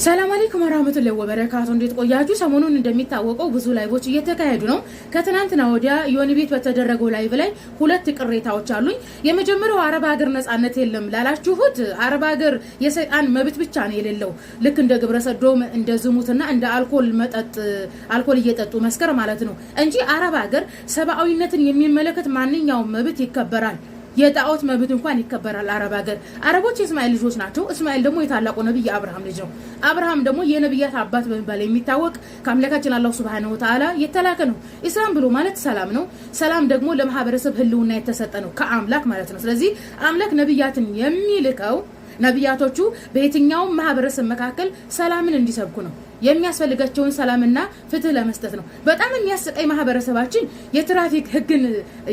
ሰላም አለይኩም ወራህመቱላሂ ወበረካቱ። እንዴት ቆያችሁ? ሰሞኑን እንደሚታወቀው ብዙ ላይቮች እየተካሄዱ ነው። ከትናንትና ወዲያ ዮኒ ቤት በተደረገው ላይቭ ላይ ሁለት ቅሬታዎች አሉኝ። የመጀመሪያው አረብ ሀገር ነጻነት የለም ላላችሁት፣ አረብ ሀገር የሰይጣን መብት ብቻ ነው የሌለው። ልክ እንደ ግብረ ሰዶም፣ እንደ ዝሙትና እንደ አልኮል እየጠጡ መስከር ማለት ነው እንጂ አረብ ሀገር ሰብአዊነትን የሚመለከት ማንኛውም መብት ይከበራል። የጣዖት መብት እንኳን ይከበራል። አረብ ሀገር አረቦች የእስማኤል ልጆች ናቸው። እስማኤል ደግሞ የታላቁ ነብይ አብርሃም ልጅ ነው። አብርሃም ደግሞ የነብያት አባት በመባል የሚታወቅ ከአምላካችን አላህ ሱብሃነሁ ወተዓላ የተላከ ነው። ኢስላም ብሎ ማለት ሰላም ነው። ሰላም ደግሞ ለማህበረሰብ ህልውና የተሰጠ ነው ከአምላክ ማለት ነው። ስለዚህ አምላክ ነብያትን የሚልከው ነብያቶቹ በየትኛውም ማህበረሰብ መካከል ሰላምን እንዲሰብኩ ነው። የሚያስፈልጋቸውን ሰላምና ፍትህ ለመስጠት ነው። በጣም የሚያስቀይ ማህበረሰባችን የትራፊክ ህግን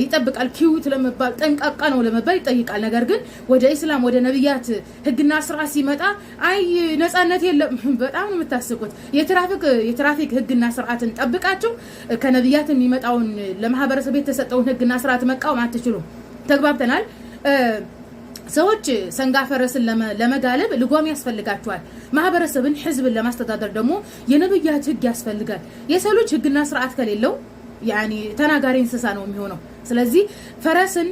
ይጠብቃል። ኪዩት ለመባል ጠንቃቃ ነው ለመባል ይጠይቃል። ነገር ግን ወደ ኢስላም ወደ ነብያት ህግና ስርዓት ሲመጣ አይ ነፃነት የለም። በጣም ነው የምታስቁት። የትራፊክ ህግና ስርዓትን ጠብቃችሁ ከነብያት የሚመጣውን ለማህበረሰብ የተሰጠውን ህግና ስርዓት መቃወም አትችሉም። ተግባብተናል። ሰዎች ሰንጋ ፈረስን ለመጋለብ ልጓም ያስፈልጋቸዋል። ማህበረሰብን ህዝብን ለማስተዳደር ደግሞ የነብያት ህግ ያስፈልጋል። የሰው ልጅ ህግና ስርዓት ከሌለው ያኒ ተናጋሪ እንስሳ ነው የሚሆነው። ስለዚህ ፈረስን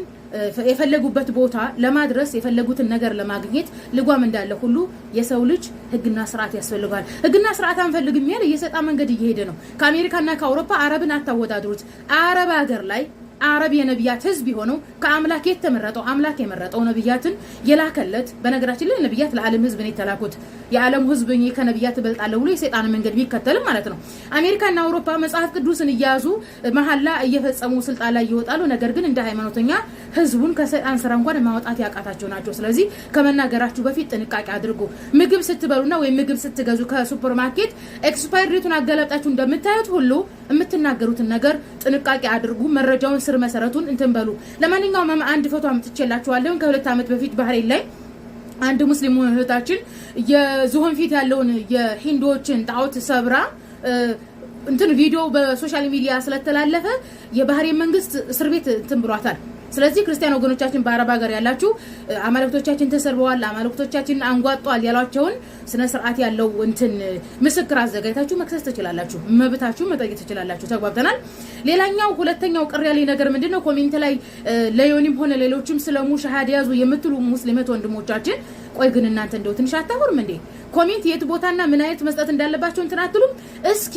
የፈለጉበት ቦታ ለማድረስ የፈለጉትን ነገር ለማግኘት ልጓም እንዳለ ሁሉ የሰው ልጅ ህግና ስርዓት ያስፈልጋል። ህግና ስርዓት አንፈልግም ያለ የሰይጣን መንገድ እየሄደ ነው። ከአሜሪካና ከአውሮፓ አረብን አታወዳድሩት። አረብ ሀገር ላይ አረብ የነብያት ህዝብ ሆነው ከአምላክ የተመረጠው አምላክ የመረጠው ነብያትን የላከለት። በነገራችን ላይ ነብያት ለዓለም ህዝብ ነው የተላኩት። የዓለም ህዝብ ከነብያት በልጣለ ብሎ የሰይጣን መንገድ ቢከተልም ማለት ነው። አሜሪካና አውሮፓ መጽሐፍ ቅዱስን እያያዙ መሐላ እየፈጸሙ ስልጣን ላይ ይወጣሉ። ነገር ግን እንደ ሃይማኖተኛ ህዝቡን ከሰይጣን ስራ እንኳን ማውጣት ያቃታቸው ናቸው። ስለዚህ ከመናገራችሁ በፊት ጥንቃቄ አድርጉ። ምግብ ስትበሉና ወይ ምግብ ስትገዙ ከሱፐር ማርኬት ኤክስፓየር ዴቱን አገላብጣችሁ እንደምታዩት ሁሉ የምትናገሩትን ነገር ጥንቃቄ አድርጉ። መረጃውን ስር መሰረቱን እንትን በሉ። ለማንኛውም አንድ ፎቶ አምጥቼላችኋለሁ። ከ2 ዓመት በፊት ባህሬን ላይ አንድ ሙስሊም እህታችን የዝሆን ፊት ያለውን የሂንዶችን ጣዖት ሰብራ እንትን ቪዲዮ በሶሻል ሚዲያ ስለተላለፈ የባህሬን መንግስት እስር ቤት እንትን ብሏታል። ስለዚህ ክርስቲያን ወገኖቻችን በአረብ ሀገር ያላችሁ አማልክቶቻችን ተሰርበዋል፣ አማልክቶቻችን አንጓጧል ያሏቸውን ስነ ስርዓት ያለው እንትን ምስክር አዘጋጅታችሁ መክሰስ ትችላላችሁ። መብታችሁ መጠየቅ ትችላላችሁ። ተግባብተናል። ሌላኛው ሁለተኛው ቅር ያለኝ ነገር ምንድነው? ኮሜንት ላይ ለዮኒም ሆነ ሌሎችም ስለሙ ሸሃዳ ያዙ የምትሉ ሙስሊሞች ወንድሞቻችን ቆይ ግን እናንተ እንደው ትንሽ አታወሩም እንዴ? ኮሜንት የት ቦታና ምን አይነት መስጠት እንዳለባችሁ እንትን አትሉም? እስኪ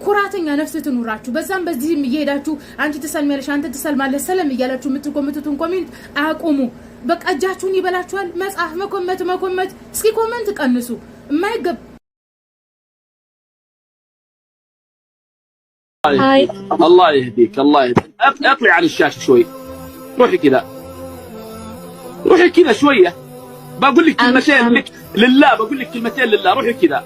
ኩራተኛ ነፍስ ትኑራችሁ። በዛም በዚህም እየሄዳችሁ አንቺ ትሰልሚያለሽ አንተ ትሰልማለህ ሰለም እያላችሁ የምትኮምቱትን ኮሜንት አቁሙ። በቃ እጃችሁን ይበላችኋል። መጻፍ መኮመት እስኪ ኮሜንት ቀንሱ። የማይገባ الله يهديك الله يهديك. اطلع عن الشاشه شوي. روحي كذا شويه. بقول لك كلمتين لك لله، بقول لك كلمتين لله. روحي كذا.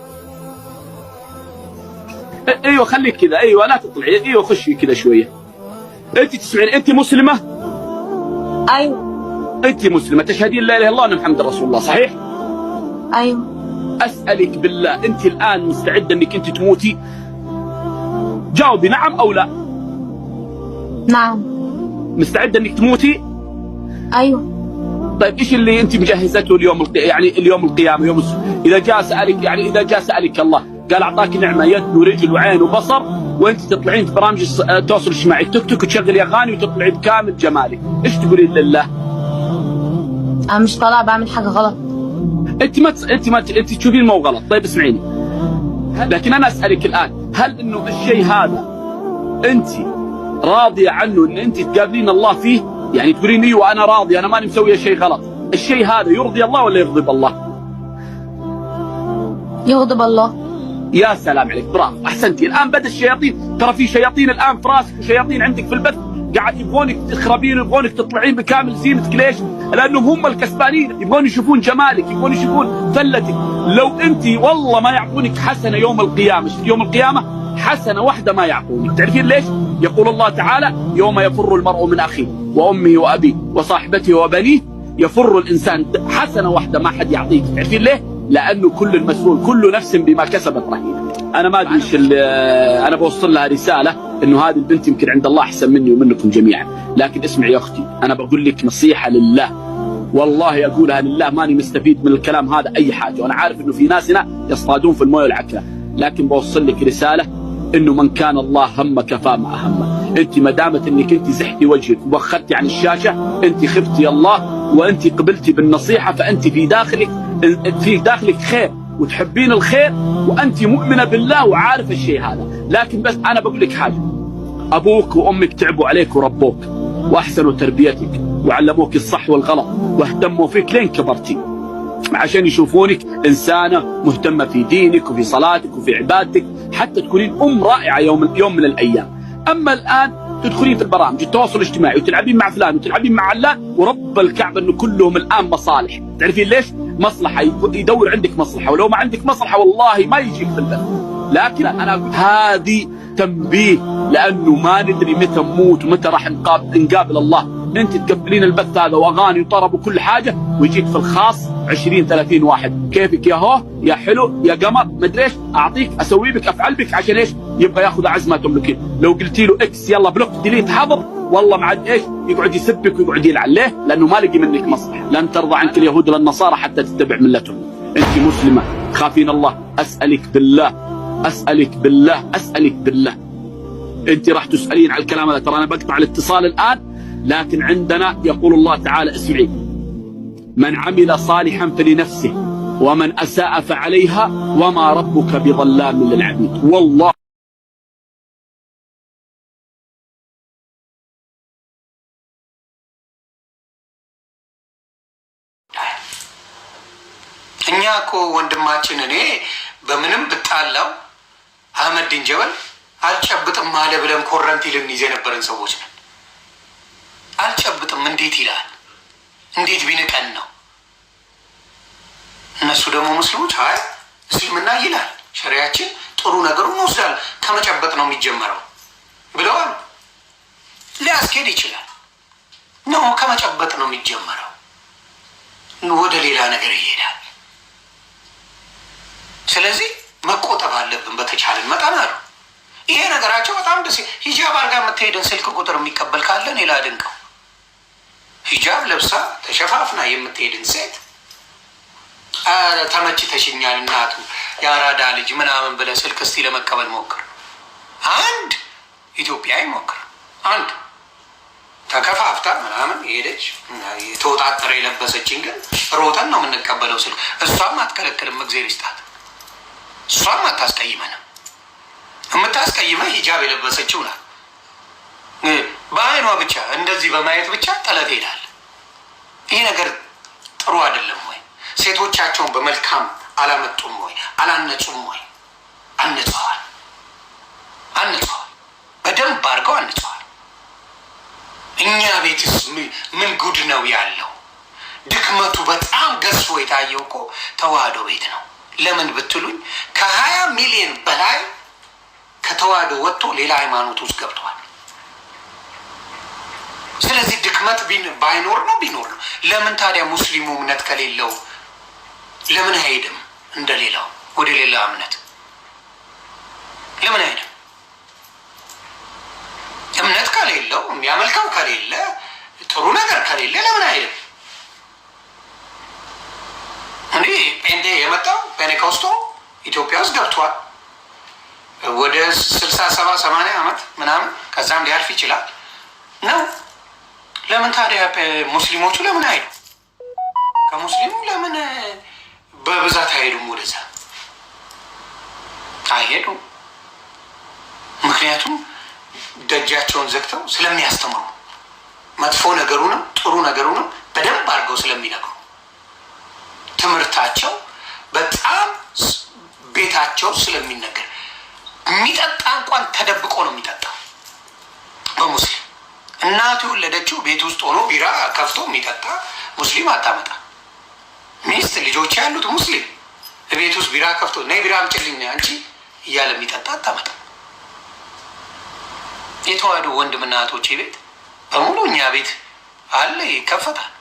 ايوه خليك كذا. ايوه لا تطلعي. ايوه خشي كذا شويه. انت تسمعين؟ انت مسلمه؟ ايوه. انت مسلمه تشهدين لا اله الا الله وان محمد رسول الله، صحيح؟ ايوه. اسالك بالله انت الان مستعده انك انت تموتي؟ جاوبي نعم او لا. نعم. مستعده انك تموتي؟ ايوه. طيب ايش اللي انت مجهزته يعني اليوم القيامه يوم اذا جاء سالك، يعني اذا جاء سالك الله قال اعطاك نعمه يد ورجل وعين وبصر وانت تطلعين في برامج التواصل الاجتماعي تيك توك وتشغلي اغاني وتطلعي بكامل جمالك، ايش تقولين لله؟ انا مش طالعه بعمل حاجه غلط. انت تشوفين مو غلط. طيب اسمعيني، لكن انا اسالك الان هل انه الشيء هذا انت راضيه عنه ان انت تقابلين الله فيه؟ يعني تقولين ايوه انا راضي انا ماني مسويه شيء غلط، الشيء هذا يرضي الله ولا يغضب الله؟ يغضب الله. يا سلام عليك، برافو احسنتي. الان بدا الشياطين، ترى في شياطين الان في راسك وشياطين عندك في البث قاعد يبغونك تخربين ويبغونك تطلعين بكامل زينتك. ليش؟ لانهم هم الكسبانين، يبغون يشوفون جمالك، يبغون يشوفون فلتك. لو انت والله ما يعطونك حسنه يوم القيامه، يوم القيامه حسنه واحده ما يعطونك. تعرفين ليش؟ يقول الله تعالى يوم يفر المرء من اخيه وامه وابيه وصاحبته وبنيه يفر الانسان حسنه واحده ما حد يعطيك. تعرفين ليه؟ لانه كل المسؤول كل نفس بما كسبت رهينه. انا ما ادري ايش انا بوصل لها رساله انه هذه البنت يمكن عند الله احسن مني ومنكم جميعا، لكن اسمعي يا اختي انا بقول لك نصيحه لله، والله أقولها لله ماني مستفيد من الكلام هذا أي حاجة، وأنا عارف إنه في ناس هنا يصطادون في المويه والعكرة، لكن بوصل لك رسالة إنه من كان الله همك فما همه. أنت ما دامت إنك أنت زحتي وجهك وبخرتي عن الشاشة، أنت خفتي الله وأنت قبلتي بالنصيحة، فأنت في داخلك خير وتحبين الخير وأنت مؤمنة بالله وعارف الشيء هذا. لكن بس أنا بقول لك حاجة، أبوك وأمك تعبوا عليك وربوك وأحسنوا تربيتك وعلموك الصح والغلط واهتموا فيك لين كبرتي، عشان يشوفونك إنسانة مهتمة في دينك وفي صلاتك وفي عبادتك، حتى تكونين رائعة يوم من الأيام. أما الآن تدخلين في البرامج التواصل الاجتماعي وتلعبين مع فلان وتلعبين مع علان، ورب الكعبة إنه كلهم الآن مصالح. تعرفين ليش؟ مصلحة، يدور عندك مصلحة، ولو ما عندك مصلحة والله ما يجيك في البث. لكن أنا أقول هذه تنبيه، لأنه ما ندري متى نموت ومتى راح نقابل الله. انت تقبلين البث هذا واغاني وطرب وكل حاجه، ويجيك في الخاص 20-30 واحد كيفك يا هو يا حلو يا قمر مدري ايش، اعطيك اسوي بك افعل بك، عشان ايش؟ يبغى ياخذ اعز ما تملكين. لو قلتي له اكس يلا بلوك ديليت حظر، والله ما عاد ايش يقعد يسبك ويقعد يلعن. ليه؟ لانه ما لقي منك مصلحه. لن ترضى عنك اليهود ولا النصارى حتى تتبع ملتهم. انت مسلمه تخافين الله، اسالك بالله اسالك بالله اسالك بالله، انت راح تسالين على الكلام هذا. ترى انا بقطع الاتصال الان، لكن عندنا يقول الله تعالى اسمعي: من عمل صالحا فلنفسه ومن أساء فعليها وما ربك بظلام للعبيد. والله እኛ እኮ ወንድማችን እኔ በምንም ብጣላው አህመድን ጀበል አልጨብጥም አለ ብለን ኮረንቲ ልንይዝ የነበረን ሰዎች ነን። አልጨብጥም እንዴት ይላል? እንዴት ቢንቀን ነው? እነሱ ደግሞ ሙስሊሞች አይ እስልምና ይላል ሸሪያችን ጥሩ ነገሩን ወስዳል ከመጨበጥ ነው የሚጀመረው ብለዋል። ሊያስኬድ ይችላል ነው ከመጨበጥ ነው የሚጀመረው፣ ወደ ሌላ ነገር ይሄዳል። ስለዚህ መቆጠብ አለብን በተቻለን መጠን አሉ። ይሄ ነገራቸው በጣም ደስ ሂጃብ አድርጋ የምትሄድን ስልክ ቁጥር የሚቀበል ካለ ሌላ ድንቀው። ሂጃብ ለብሳ ተሸፋፍና የምትሄድን ሴት ተመችተሽኛል እናቱ የአራዳ ልጅ ምናምን ብለህ ስልክ እስቲ ለመቀበል ሞክር። አንድ ኢትዮጵያዊ ሞክር። አንድ ተከፋፍታ ምናምን ሄደች የተወጣጠረ የለበሰችን ግን ሮጠን ነው የምንቀበለው ስልክ። እሷም አትከለክልም፣ እግዜር ይስጣት። እሷም አታስቀይመንም። የምታስቀይመህ ሂጃብ የለበሰችው ናት። በአይኗ ብቻ እንደዚህ በማየት ብቻ ጠለት ሄዳል። ይህ ነገር ጥሩ አይደለም ወይ? ሴቶቻቸውን በመልካም አላመጡም ወይ? አላነጹም ወይ? አንጸዋል፣ በደንብ አድርገው አንጸዋል። እኛ ቤትስ ምን ጉድ ነው ያለው? ድክመቱ በጣም ገዝፎ የታየው እኮ ተዋህዶ ቤት ነው። ለምን ብትሉኝ ከ20 ሚሊዮን በላይ ከተዋህዶ ወጥቶ ሌላ ሃይማኖት ውስጥ ገብቷል። ስለዚህ ድክመት ባይኖር ነው ቢኖር ነው። ለምን ታዲያ ሙስሊሙ እምነት ከሌለው ለምን አይሄድም? እንደሌላው ወደ ሌላ እምነት ለምን አይሄድም? እምነት ከሌለው የሚያመልከው ከሌለ ጥሩ ነገር ከሌለ ለምን አይሄድም? እንዲህ ጴንጤ የመጣው ፔኔኮስቶ ኢትዮጵያ ውስጥ ገብቷል። ወደ 60-70-80 ዓመት ምናምን ከዛም ሊያልፍ ይችላል ነው። ለምን ታዲያ ሙስሊሞቹ ለምን አይሄዱ? ከሙስሊሙ ለምን በብዛት አይሄዱም? ወደዛ አይሄዱም። ምክንያቱም ደጃቸውን ዘግተው ስለሚያስተምሩ መጥፎ ነገሩንም ጥሩ ነገሩንም በደንብ አድርገው ስለሚነግሩ ትምህርታቸው በጣም ቤታቸው ስለሚነገር የሚጠጣ እንኳን ተደብቆ ነው የሚጠጣው። በሙስሊም እናቱ የወለደችው ቤት ውስጥ ሆኖ ቢራ ከፍቶ የሚጠጣ ሙስሊም አታመጣ። ሚስት ልጆች ያሉት ሙስሊም ቤት ውስጥ ቢራ ከፍቶ ነይ ቢራ አምጪልኝ አንቺ እያለ የሚጠጣ አታመጣ። የተዋህዶ ወንድምና እህቶቼ ቤት በሙሉ እኛ ቤት አለ ይከፈታል።